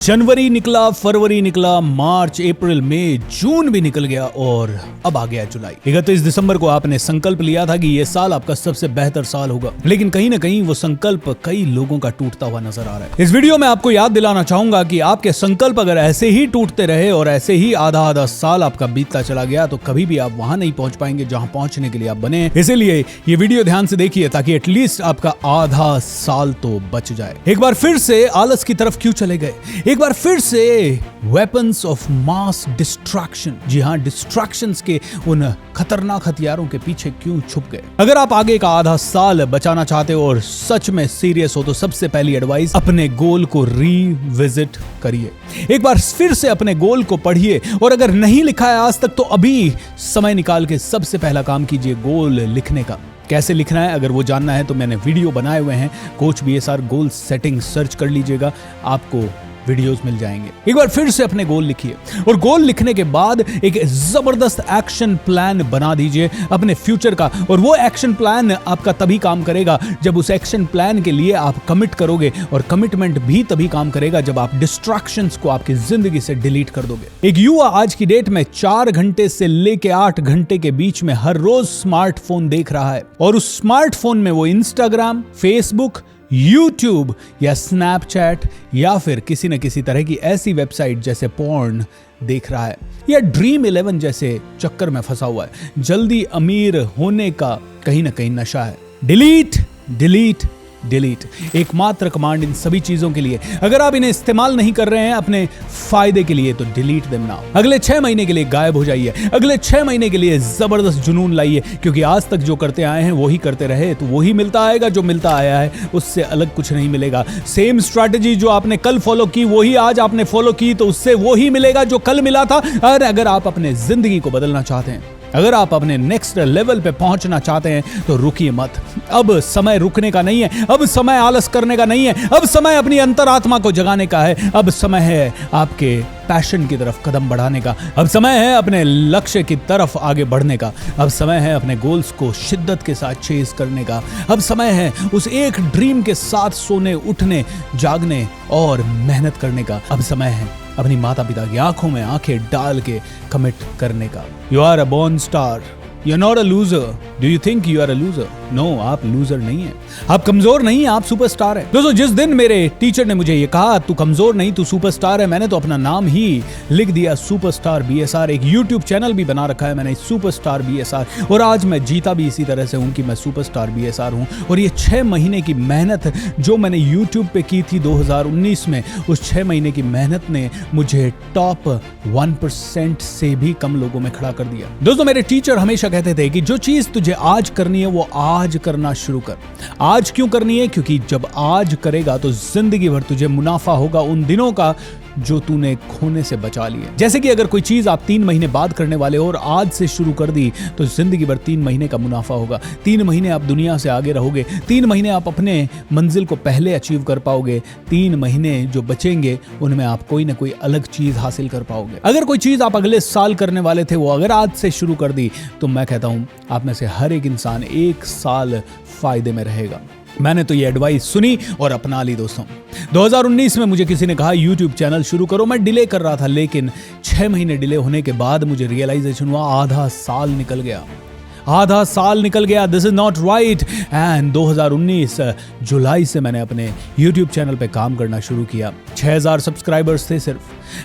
जनवरी निकला, फरवरी निकला, मार्च, अप्रैल, मई, जून भी निकल गया और अब आ गया जुलाई। 31 दिसंबर को आपने संकल्प लिया था कि यह साल आपका सबसे बेहतर साल होगा, लेकिन कहीं ना कहीं वो संकल्प कई लोगों का टूटता हुआ नजर आ रहा है। इस वीडियो में आपको याद दिलाना चाहूंगा कि आपके संकल्प अगर ऐसे ही टूटते रहे और ऐसे ही आधा आधा साल आपका बीतता चला गया तो कभी भी आप वहां नहीं पहुंच पाएंगे जहां पहुंचने के लिए आप बने। इसीलिए ये वीडियो ध्यान से देखिए ताकि एटलीस्ट आपका आधा साल तो बच जाए। एक बार फिर से आलस की तरफ क्यों चले गए? एक बार फिर से वेपन्स ऑफ मास डिस्ट्रैक्शन, जी हां, डिस्ट्रैक्शंस के उन खतरनाक हथियारों के पीछे क्यों छुप गए? अगर आप आगे का आधा साल बचाना चाहते हो और सच में सीरियस हो तो सबसे पहली एडवाइस, अपने गोल को रीविजिट करिए। एक बार फिर से अपने गोल को पढ़िए और अगर नहीं लिखा है आज तक तो अभी समय निकाल के सबसे पहला काम कीजिए गोल लिखने का। कैसे लिखना है अगर वो जानना है तो मैंने वीडियो बनाए हुए हैं, coach BSR goal setting search कर लीजिएगा, आपको वीडियोस मिल जाएंगे। एक बार फिर से अपने गोल लिखिए और गोल लिखने के बाद एक जबरदस्त एक्शन प्लान बना दीजिए अपने फ्यूचर का। और वो एक्शन प्लान आपका तभी काम करेगा जब उस एक्शन प्लान के लिए आप कमिट करोगे, और कमिटमेंट भी तभी काम करेगा जब आप डिस्ट्रैक्शंस को आपकी जिंदगी से डिलीट कर दोगे। एक युवा आज की डेट में 4 घंटे से लेके 8 घंटे के बीच में हर रोज स्मार्टफोन देख रहा है और उस स्मार्टफोन में वो इंस्टाग्राम, फेसबुक, यूट्यूब या स्नैपचैट या फिर किसी न किसी तरह की ऐसी वेबसाइट जैसे पॉर्न देख रहा है या ड्रीम 11 जैसे चक्कर में फंसा हुआ है। जल्दी अमीर होने का कहीं ना कहीं नशा है। डिलीट डिलीट डिलीट, एकमात्र कमांड इन सभी चीजों के लिए। अगर आप इन्हें इस्तेमाल नहीं कर रहे हैं अपने फायदे के लिए तो डिलीट देम नाउ। अगले 6 महीने के लिए गायब हो जाइए, अगले 6 महीने के लिए जबरदस्त जुनून लाइए, क्योंकि आज तक जो करते आए हैं वही करते रहे तो वही मिलता आएगा। जो मिलता आया है उससे अलग कुछ नहीं मिलेगा। सेम स्ट्रैटेजी जो आपने कल फॉलो की वही आज आपने फॉलो की तो उससे वही मिलेगा जो कल मिला था। और अगर आप अपने जिंदगी को बदलना चाहते हैं, अगर आप अपने नेक्स्ट लेवल पे पहुंचना चाहते हैं तो रुकिए मत। अब समय रुकने का नहीं है, अब समय आलस करने का नहीं है, अब समय अपनी अंतरात्मा को जगाने का है। अब समय है आपके पैशन की तरफ कदम बढ़ाने का, अब समय है अपने लक्ष्य की तरफ आगे बढ़ने का, अब समय है अपने गोल्स को शिद्दत के साथ चेज करने का, अब समय है उस एक ड्रीम के साथ सोने, उठने, जागने और मेहनत करने का। अब समय है अपनी माता पिता की आंखों में आंखें डाल के कमिट करने का। You are a born star, you are not a loser. Do you think you are a loser? No, आप लूजर नहीं है, आप कमजोर नहीं है, आप सुपरस्टार है। दोस्तों, जिस दिन मेरे टीचर ने मुझे ये कहा तू कमजोर नहीं तू सुपरस्टार है, मैंने तो अपना नाम ही लिख दिया सुपरस्टार बीएसआर। एक यूट्यूब चैनल भी बना रखा है मैंने, सुपरस्टार बीएसआर, और आज मैं जीता भी इसी तरह से हूं कि मैं सुपरस्टार बीएसआर हूं। और ये 6 महीने की मेहनत जो मैंने यूट्यूब पे की थी 2019 में, उस 6 महीने की मेहनत ने मुझे टॉप 1% से भी कम लोगों में खड़ा कर दिया। दोस्तों, मेरे टीचर हमेशा कहते थे कि जो चीज तुझे आज करनी है वो आज करना शुरू कर। आज क्यों करनी है? क्योंकि जब आज करेगा तो जिंदगी भर तुझे मुनाफा होगा उन दिनों का जो तूने खोने से बचा लिए। जैसे कि अगर कोई चीज आप 3 महीने बाद करने वाले हो और आज से शुरू कर दी तो जिंदगी भर 3 महीने का मुनाफा होगा। 3 महीने आप दुनिया से आगे रहोगे, 3 महीने आप अपने मंजिल को पहले अचीव कर पाओगे, 3 महीने जो बचेंगे उनमें आप कोई ना कोई अलग चीज हासिल कर पाओगे। अगर कोई चीज आप अगले साल करने वाले थे वो अगर आज से शुरू कर दी तो मैं कहता हूं आप में से हर एक इंसान 1 साल फायदे में रहेगा। मैंने तो ये एडवाइस सुनी और अपना ली। दोस्तों, 2019 में मुझे किसी ने कहा YouTube चैनल शुरू करो, मैं डिले कर रहा था, लेकिन 6 महीने डिले होने के बाद मुझे रियलाइजेशन हुआ आधा साल निकल गया, आधा साल निकल गया। This is not right. And 2019 जुलाई से मैंने अपने YouTube चैनल पे काम करना शुरू किया। 6000 सब्सक्राइबर्स थे सिर्फ,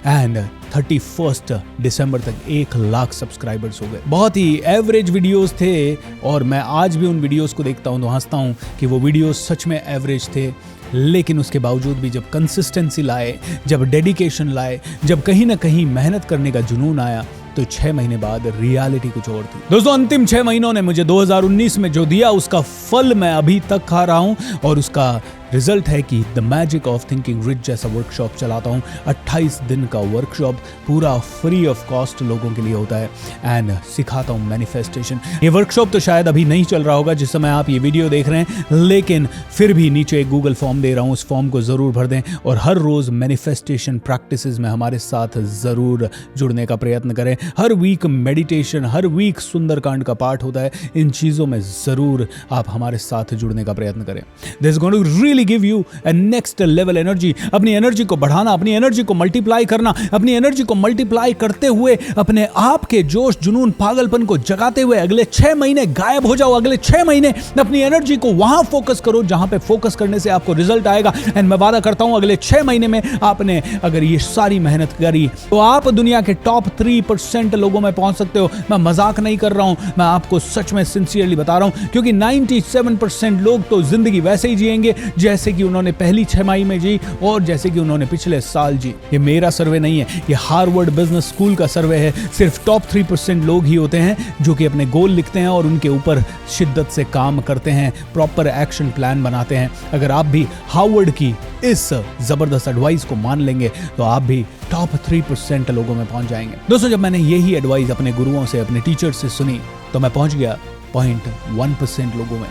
एंड 31 दिसंबर तक 1 लाख सब्सक्राइबर्स हो गए। बहुत ही एवरेज वीडियोस थे और मैं आज भी उन वीडियोस को देखता हूं तो हंसता हूं कि वो वीडियोस सच में एवरेज थे। लेकिन उसके बावजूद भी जब कंसिस्टेंसी लाए, जब डेडिकेशन लाए, जब कहीं ना कहीं मेहनत करने का जुनून आया तो 6 महीने बाद रियलिटी कुछ और थी। दोस्तों, अंतिम 6 महीनों ने मुझे 2019 में जो दिया उसका फल मैं अभी तक खा रहा हूं और उसका रिजल्ट है कि the magic of thinking rich जैसा वर्कशॉप चलाता हूं। 28 दिन का वर्कशॉप पूरा फ्री ऑफ कॉस्ट लोगों के लिए होता है एंड सिखाता हूं मैनिफेस्टेशन। ये वर्कशॉप तो शायद अभी नहीं चल रहा होगा जिस समय आप ये वीडियो देख रहे हैं, लेकिन फिर भी नीचे एक गूगल फॉर्म दे रहा हूं, उस फॉर्म को जरूर भर दें और हर रोज मैनिफेस्टेशन प्रैक्टिसेस में हमारे साथ जरूर जुड़ने का प्रयत्न करें। हर वीक मेडिटेशन, हर वीक सुंदरकांड का पाठ होता है। इन चीजों में जरूर आप हमारे साथ जुड़ने का प्रयत्न करें। This is going to really give you a next level energy. अपनी एनर्जी को बढ़ाना, अपनी एनर्जी को मल्टीप्लाई करना, अपनी एनर्जी को मल्टीप्लाई करते हुए अपने आप के जोश, जुनून, पागलपन को जगाते हुए अगले 6 महीने गायब हो जाओ। अगले 6 महीने अपनी एनर्जी को वहां फोकस करो जहां पे फोकस करने से आपको रिजल्ट आएगा। एंड मैं वादा करता हूं अगले 6 महीने में आपने अगर ये सारी मेहनत करी तो आप दुनिया के टॉप 3% लोगों में पहुंच सकते हो। मैं मजाक नहीं कर रहा हूं, मैं आपको सच में सिंसियरली बता रहा हूं, क्योंकि 97% लोग तो जिंदगी वैसे ही जिएंगे जैसे कि उन्होंने पहली 6 माही में जी और जैसे कि उन्होंने पिछले साल जी। ये मेरा सर्वे नहीं है, ये हार्वर्ड बिजनेस स्कूल का सर्वे है। सिर्फ टॉप 3% लोग ही होते हैं जो कि अपने गोल लिखते हैं और उनके ऊपर शिद्दत से काम करते हैं, प्रॉपर एक्शन प्लान बनाते हैं। अगर आप भी हार्वर्ड की इस जबरदस्त एडवाइस को मान लेंगे तो आप भी टॉप 3% लोगों में पहुंच जाएंगे। दोस्तों, जब मैंने यही एडवाइस अपने गुरुओं से, अपने टीचर से सुनी तो मैं पहुंच गया 0.1% लोगों में।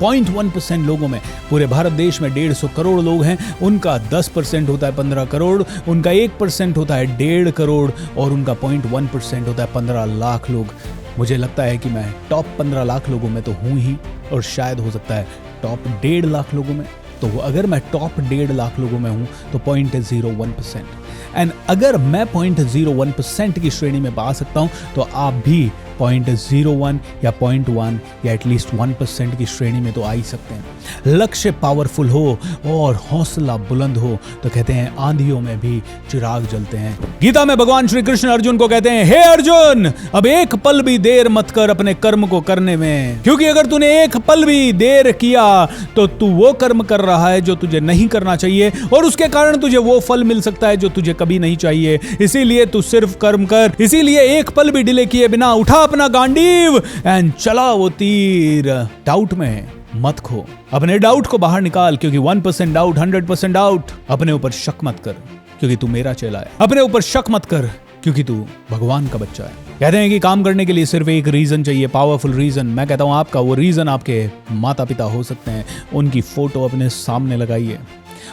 0.1% लोगों में। पूरे भारत देश में 150 करोड़ लोग हैं, उनका 10% होता है 15 करोड़, उनका 1% होता है 1.5 करोड़ और उनका 0.1% होता है 15 लाख लोग। मुझे लगता है कि मैं टॉप 15 लाख लोगों में तो हूं ही, और शायद हो सकता है टॉप 1.5 लाख लोगों में। तो अगर मैं टॉप 1.5 लाख लोगों में हूं तो 0.01%। एंड अगर मैं 0.01% की श्रेणी में पा सकता हूं तो आप भी 0.01 या 0.1 या एटलीस्ट 1% की श्रेणी में तो आ ही सकते हैं। लक्ष्य पावरफुल हो और हौसला बुलंद हो तो कहते हैं आंधियों में भी चिराग जलते हैं। गीता में भगवान श्री कृष्ण अर्जुन को कहते हैं, हे अर्जुन, अब एक पल भी देर मत कर अपने कर्म को करने में, क्योंकि अगर तूने एक पल भी देर किया तो तू वो कर्म कर रहा है जो तुझे नहीं करना चाहिए और उसके कारण तुझे वो फल मिल सकता है जो तुझे कभी नहीं चाहिए। इसीलिए तू सिर्फ कर्म कर। इसीलिए एक पल भी डिले किए बिना उठा अपना गांडीव एंड चला वो तीर। डाउट में मत खो, अपने डाउट को बाहर निकाल, क्योंकि 1% डाउट 100% डाउट। अपने ऊपर शक मत कर क्योंकि तू मेरा चेला है। अपने ऊपर शक मत कर क्योंकि तू भगवान का बच्चा है। कहते हैं कि काम करने के लिए सिर्फ एक रीजन चाहिए, पावरफुल रीजन। मैं कहता हूं आपका वो रीजन आपके माता पिता हो सकते हैं। उनकी फोटो अपने सामने लगाइए,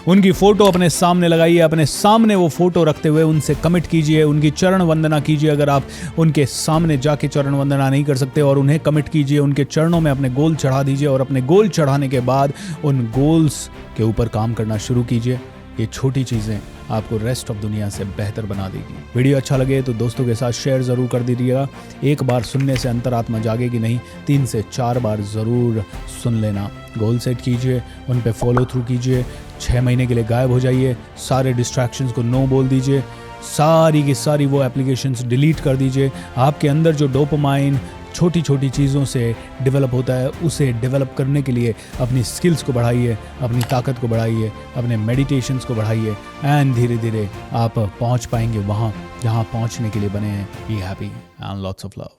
उनकी फोटो अपने सामने लगाइए, अपने सामने वो फोटो रखते हुए उनसे कमिट कीजिए, उनकी चरण वंदना कीजिए। अगर आप उनके सामने जाके चरण वंदना नहीं कर सकते और उन्हें कमिट कीजिए, उनके चरणों में अपने गोल चढ़ा दीजिए और अपने गोल चढ़ाने के बाद उन गोल्स के ऊपर काम करना शुरू कीजिए। ये छोटी चीजें आपको रेस्ट ऑफ दुनिया से बेहतर बना देगी। वीडियो अच्छा लगे तो दोस्तों के साथ शेयर जरूर कर दीजिएगा। एक बार सुनने से अंतरात्मा जागेगी नहीं, 3 से 4 बार जरूर सुन लेना। गोल सेट कीजिए, उन पे फॉलो थ्रू कीजिए। 6 महीने के लिए गायब हो जाइए, सारे डिस्ट्रैक्शंस को नो बोल दीजिए, सारी की सारी वो एप्लीकेशंस डिलीट कर दीजिए। आपके अंदर जो डोपामाइन छोटी छोटी चीज़ों से डेवलप होता है, उसे डेवलप करने के लिए अपनी स्किल्स को बढ़ाइए, अपनी ताकत को बढ़ाइए, अपने मेडिटेशंस को बढ़ाइए एंड धीरे धीरे आप पहुंच पाएंगे वहाँ जहाँ पहुँचने के लिए बने हैं। Be happy and lots of love.